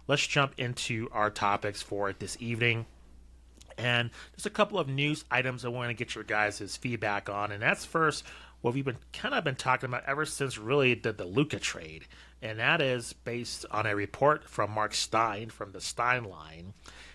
let's jump into our topics for this evening. And there's a couple of news items I want to get your guys' feedback on. And that's first what we've been talking about ever since really the Luka trade. And that is based on a report from Mark Stein from the Stein line.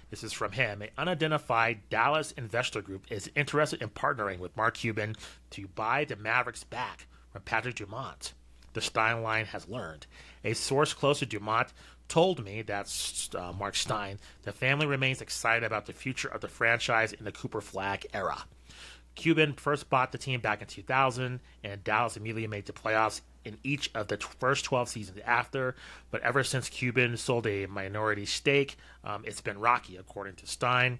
This is from him. An unidentified Dallas investor group is interested in partnering with Mark Cuban to buy the Mavericks back from Patrick Dumont, the Stein line has learned. A source close to Dumont told me, that's Mark Stein, the family remains excited about the future of the franchise in the Cooper Flagg era. Cuban first bought the team back in 2000, and Dallas immediately made the playoffs in each of the first 12 seasons after, but ever since Cuban sold a minority stake, it's been rocky, according to Stein.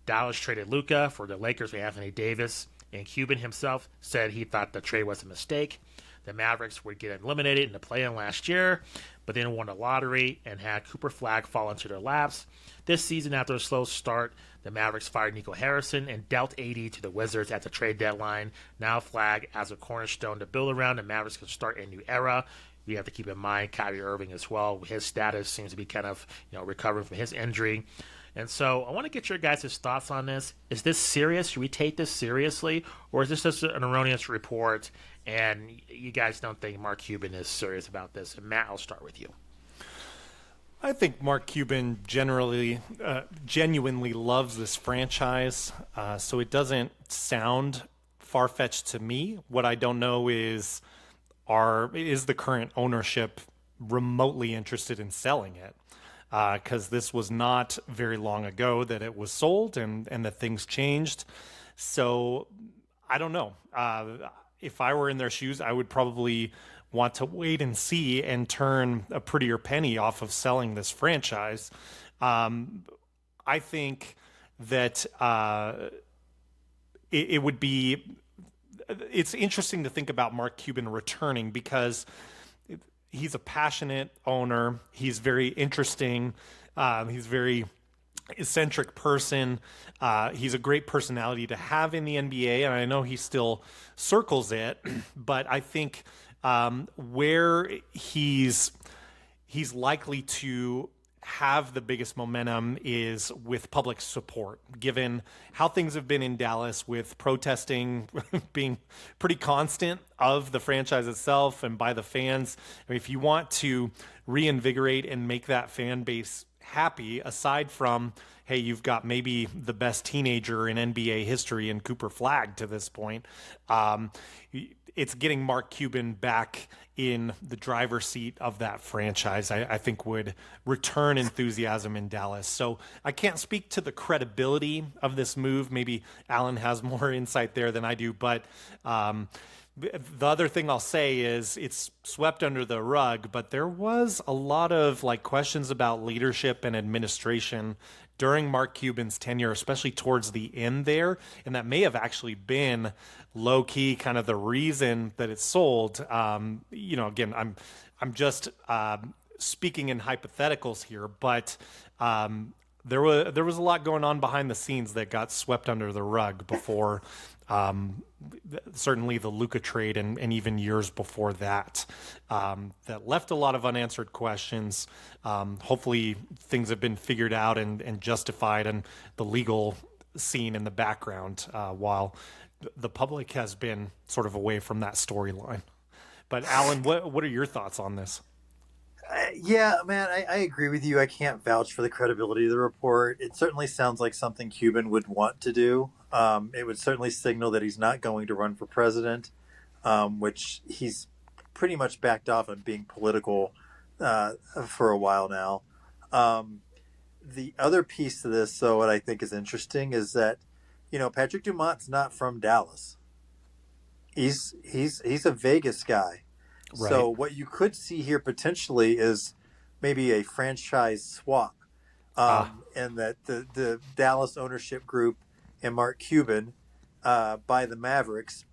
Dallas traded Luka for the Lakers with Anthony Davis, and Cuban himself said he thought the trade was a mistake. The Mavericks would get eliminated in the play-in last year, but then won the lottery and had Cooper Flagg fall into their laps. This season, after a slow start, the Mavericks fired Nico Harrison and dealt AD to the Wizards at the trade deadline. Now Flagg as a cornerstone to build around, the Mavericks can start a new era. We have to keep in mind Kyrie Irving as well. His status seems to be kind of recovering from his injury. And so I want to get your guys' thoughts on this. Is this serious? Should we take this seriously? Or is this just an erroneous report and you guys don't think Mark Cuban is serious about this? And Matt, I'll start with you. I think Mark Cuban genuinely loves this franchise, so it doesn't sound far-fetched to me. What I don't know is the current ownership remotely interested in selling it? Because this was not very long ago that it was sold and that things changed. So I don't know. If I were in their shoes, I would probably want to wait and see and turn a prettier penny off of selling this franchise. I think that it would be... It's interesting to think about Mark Cuban returning because he's a passionate owner. He's very interesting. He's a very eccentric person. He's a great personality to have in the NBA, and I know he still circles it. But I think where he's likely to have the biggest momentum is with public support, given how things have been in Dallas with protesting being pretty constant of the franchise itself and by the fans. I mean, if you want to reinvigorate and make that fan base happy, aside from, hey, you've got maybe the best teenager in NBA history in Cooper Flagg to this point, it's getting Mark Cuban back in the driver's seat of that franchise, I think would return enthusiasm in Dallas. So I can't speak to the credibility of this move. Maybe Alan has more insight there than I do. But the other thing I'll say is it's swept under the rug, but there was a lot of questions about leadership and administration during Mark Cuban's tenure, especially towards the end there. And that may have actually been low key kind of the reason that it sold. Again, I'm just speaking in hypotheticals here, but there was a lot going on behind the scenes that got swept under the rug before certainly the Luka trade and even years before that, that left a lot of unanswered questions. Hopefully things have been figured out and justified in the legal scene in the background while the public has been sort of away from that storyline. But Alan, what are your thoughts on this? Yeah, man, I agree with you. I can't vouch for the credibility of the report. It certainly sounds like something Cuban would want to do. It would certainly signal that he's not going to run for president, which he's pretty much backed off on being political for a while now. The other piece to this, though, what I think is interesting is that, Patrick Dumont's not from Dallas. He's a Vegas guy. Right. So what you could see here potentially is maybe a franchise swap, and that the Dallas ownership group and Mark Cuban buy the Mavericks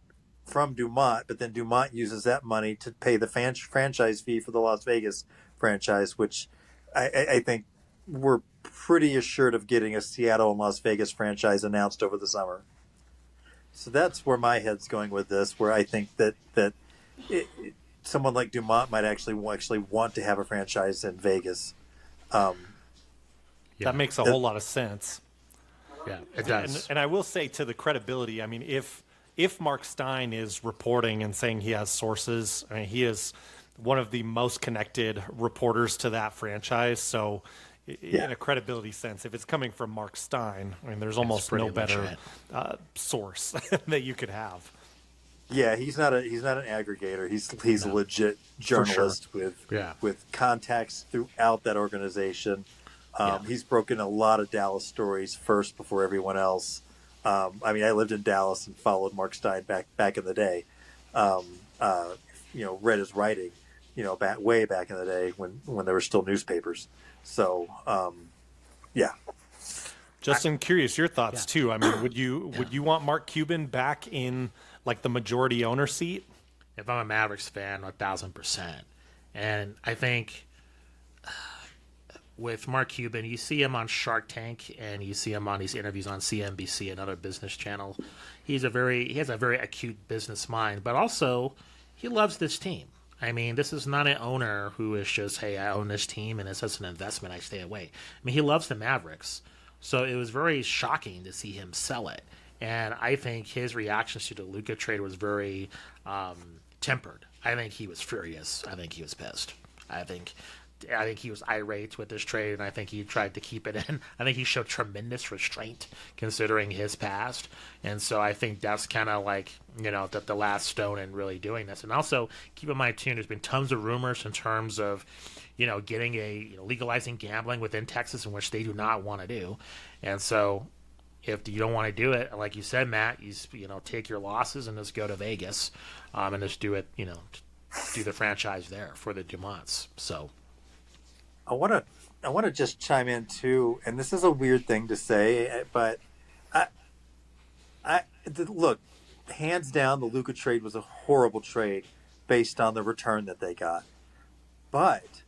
from Dumont, but then Dumont uses that money to pay the franchise fee for the Las Vegas franchise, which I think we're pretty assured of getting a Seattle and Las Vegas franchise announced over the summer. So that's where my head's going with this, where I think that someone like Dumont might actually want to have a franchise in Vegas. That makes a whole lot of sense. Yeah, it does. And I will say, to the credibility, I mean, if Mark Stein is reporting and saying he has sources, I mean, he is one of the most connected reporters to that franchise. So in a credibility sense, if it's coming from Mark Stein, I mean, there's almost no better source that you could have. Yeah, he's not an aggregator. He's a legit journalist with contacts throughout that organization. He's broken a lot of Dallas stories first before everyone else. I mean, I lived in Dallas and followed Mark Stein back in the day. Read his writing, way back in the day when there were still newspapers. So, Justin, curious your thoughts too. I mean, would you want Mark Cuban back in like the majority owner seat? If I'm a Mavericks fan, 1,000%. And I think with Mark Cuban, you see him on Shark Tank and you see him on these interviews on CNBC, another business channel. He has a very acute business mind, but also he loves this team. I mean, this is not an owner who is just, hey, I own this team and it's just an investment, I stay away. I mean, he loves the Mavericks. So it was very shocking to see him sell it. And I think his reactions to the Luka trade was very tempered. I think he was furious. I think he was pissed. I think he was irate with this trade, and I think he tried to keep it in. I think he showed tremendous restraint considering his past. And so I think that's kind of like, the last stone in really doing this. And also, keep in mind, too, there's been tons of rumors in terms of, getting legalizing gambling within Texas, in which they do not want to do. And so if you don't want to do it, like you said, Matt, you take your losses and just go to Vegas and just do it, do the franchise there for the Dumonts. So I want to just chime in too, and this is a weird thing to say, but look, hands down, the Luka trade was a horrible trade based on the return that they got. But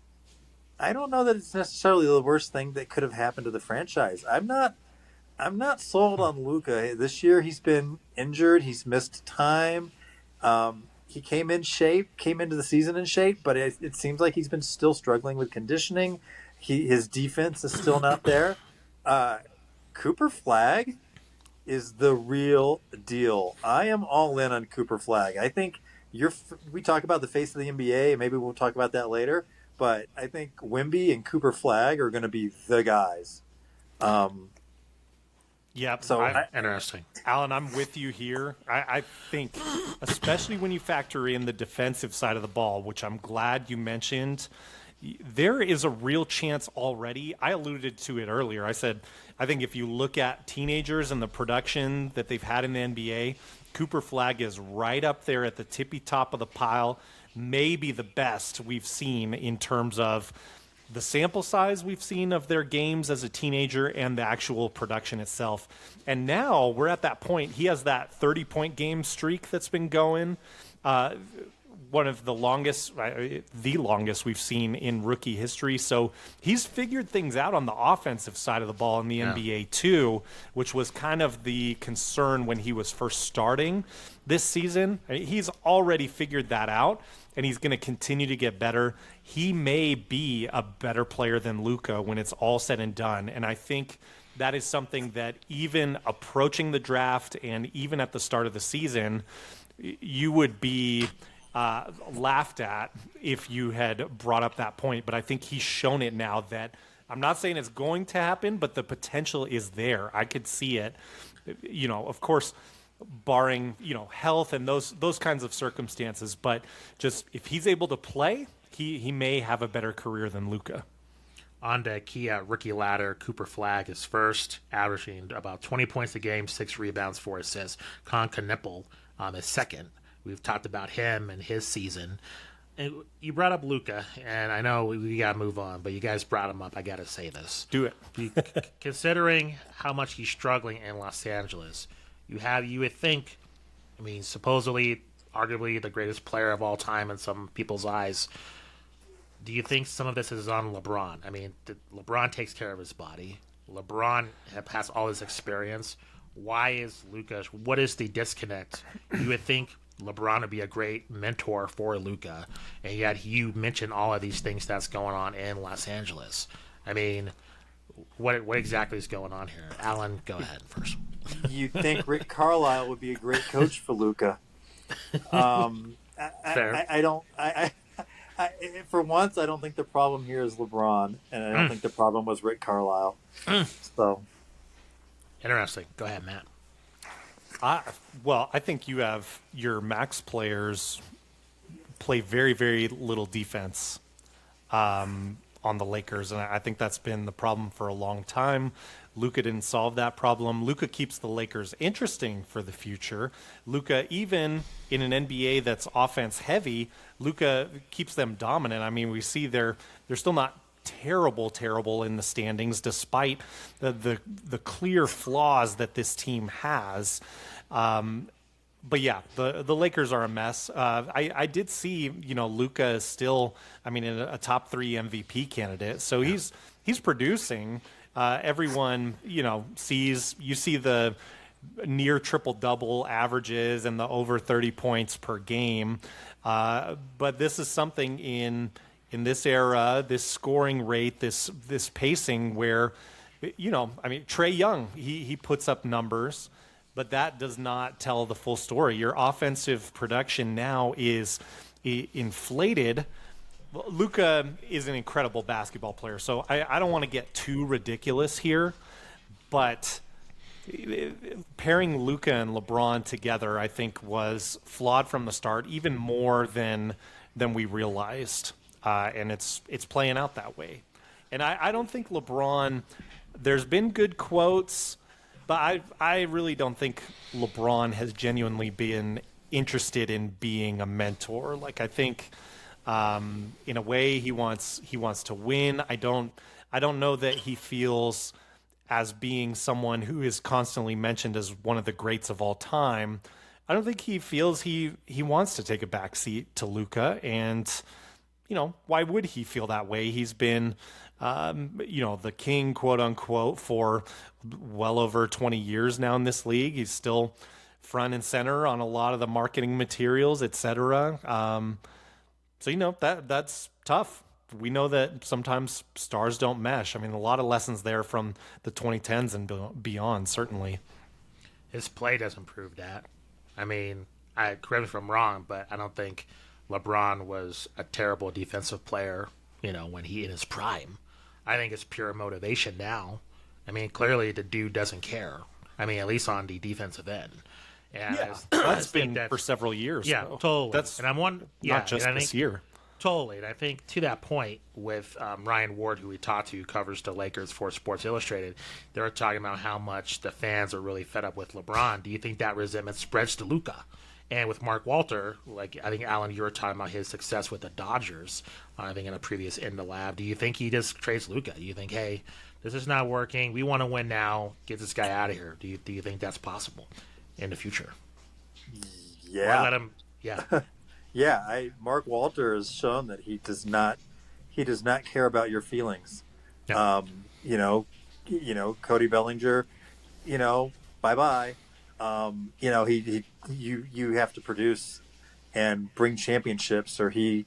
I don't know that it's necessarily the worst thing that could have happened to the franchise. I'm not sold on Luka. This year he's been injured. He's missed time. He came into the season in shape, but it seems like he's been still struggling with conditioning. His defense is still not there. Cooper Flagg is the real deal. I am all in on Cooper Flagg. I think we talk about the face of the NBA, and maybe we'll talk about that later, but I think Wemby and Cooper Flagg are going to be the guys. Interesting. Alan, I'm with you here. I think, especially when you factor in the defensive side of the ball, which I'm glad you mentioned, there is a real chance already. I alluded to it earlier. I said, I think if you look at teenagers and the production that they've had in the NBA, Cooper Flagg is right up there at the tippy top of the pile, maybe the best we've seen in terms of the sample size we've seen of their games as a teenager and the actual production itself. And now we're at that point. He has that 30-point game streak that's been going. One of the longest we've seen in rookie history. So he's figured things out on the offensive side of the ball in the NBA too, which was kind of the concern when he was first starting this season. He's already figured that out, and he's going to continue to get better. He may be a better player than Luka when it's all said and done. And I think that is something that even approaching the draft and even at the start of the season, you would be laughed at if you had brought up that point. But I think he's shown it now that I'm not saying it's going to happen, but the potential is there. I could see it, of course, barring, health and those kinds of circumstances. But just if he's able to play, he may have a better career than Luka. On the Kia rookie ladder, Cooper Flagg is first, averaging about 20 points a game, 6 rebounds, 4 assists. Con Knippel is second. We've talked about him and his season. And you brought up Luka, and I know we got to move on, but you guys brought him up. I got to say this. Do it. Considering how much he's struggling in Los Angeles, you would think, supposedly, arguably the greatest player of all time in some people's eyes. Do you think some of this is on LeBron? LeBron takes care of his body. LeBron has all his experience. Why is Luka? What is the disconnect? You would think LeBron would be a great mentor for Luka, and yet you mentioned all of these things that's going on in Los Angeles. I mean, what exactly is going on here? Alan, go ahead first. You'd think Rick Carlisle would be a great coach for Luka. Fair. I don't. For once, I don't think the problem here is LeBron, and I don't think the problem was Rick Carlisle. So interesting. Go ahead, Matt. Well, I think you have your max players play very, very little defense on the Lakers, and I think that's been the problem for a long time. Luka didn't solve that problem. Luka keeps the Lakers interesting for the future. Luka, even in an NBA that's offense heavy, Luka keeps them dominant. I mean, we see they're still not terrible in the standings, despite the clear flaws that this team has. But yeah, the Lakers are a mess. I did see, Luka is still, in a top 3 MVP candidate. So he's producing. Everyone, you see the near triple-double averages and the over 30 points per game. But this is something in this era, this scoring rate, this pacing where, Trae Young, he puts up numbers, but that does not tell the full story. Your offensive production now is inflated. Luka is an incredible basketball player, so I don't want to get too ridiculous here, but pairing Luka and LeBron together, I think, was flawed from the start, even more than we realized, and it's playing out that way. And I don't think LeBron. There's been good quotes, but I really don't think LeBron has genuinely been interested in being a mentor. Like, I think. In a way, he wants to win. I don't know that he feels as being someone who is constantly mentioned as one of the greats of all time. I don't think he feels he wants to take a backseat to Luka, and why would he feel that way? He's been the king, quote unquote, for well over 20 years now in this league. He's still front and center on a lot of the marketing materials, etc. So, that's tough. We know that sometimes stars don't mesh. A lot of lessons there from the 2010s and beyond, certainly. His play doesn't prove that. Correct me if I'm wrong, but I don't think LeBron was a terrible defensive player, when he in his prime. I think it's pure motivation now. Clearly the dude doesn't care. At least on the defensive end. And yeah, that's been for several years. Yeah, though. totally. That's not just this year. Totally. And I think to that point with Ryan Ward, who we talked to, who covers the Lakers for Sports Illustrated, they were talking about how much the fans are really fed up with LeBron. Do you think that resentment spreads to Luka? And with Mark Walter, I think, Alan, you were talking about his success with the Dodgers, I think in a previous In the Lab. Do you think he just trades Luka? Do you think, hey, this is not working, we want to win now, get this guy out of here? Do you think that's possible in the future? Yeah. Or let him, yeah. Yeah, Mark Walter has shown that he does not care about your feelings. No. Cody Bellinger, bye-bye. You have to produce and bring championships, or he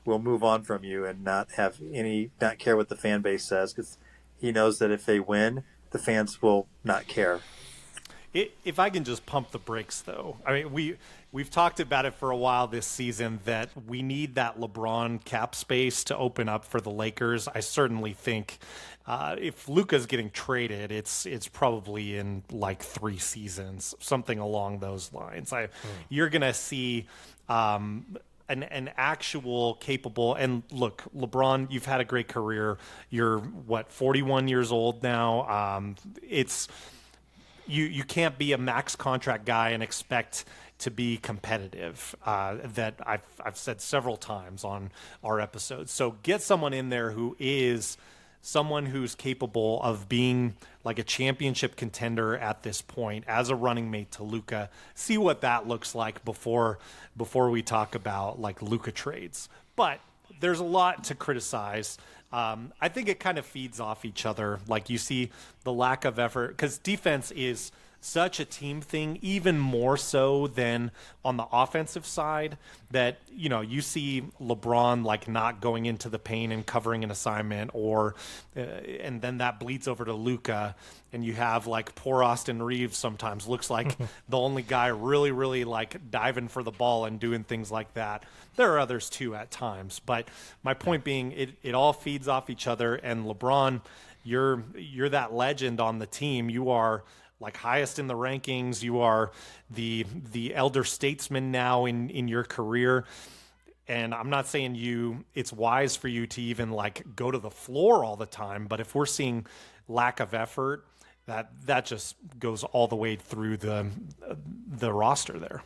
will move on from you and not care what the fan base says, because he knows that if they win, the fans will not care. If I can just pump the brakes, though. We've talked about it for a while this season that we need that LeBron cap space to open up for the Lakers. I certainly think if Luka's getting traded, it's probably in 3 seasons, something along those lines. You're going to see an actual capable, and look, LeBron, you've had a great career. You're 41 years old now. You can't be a max contract guy and expect to be competitive. That I've said several times on our episodes. So get someone in there who is someone who's capable of being like a championship contender at this point as a running mate to Luka. See what that looks like before we talk about Luka trades. But there's a lot to criticize. I think it kind of feeds off each other. You see the lack of effort, because defense is such a team thing, even more so than on the offensive side, that, you know, you see LeBron like not going into the paint and covering an assignment, or and then that bleeds over to Luka, and you have like poor Austin Reeves sometimes looks like the only guy really like diving for the ball and doing things like that. There are others too at times, but my point being, it all feeds off each other. And LeBron, you're that legend on the team. You are like highest in the rankings. You are the elder statesman now in your career. And I'm not saying it's wise for you to even like go to the floor all the time, but if we're seeing lack of effort, that just goes all the way through the roster there.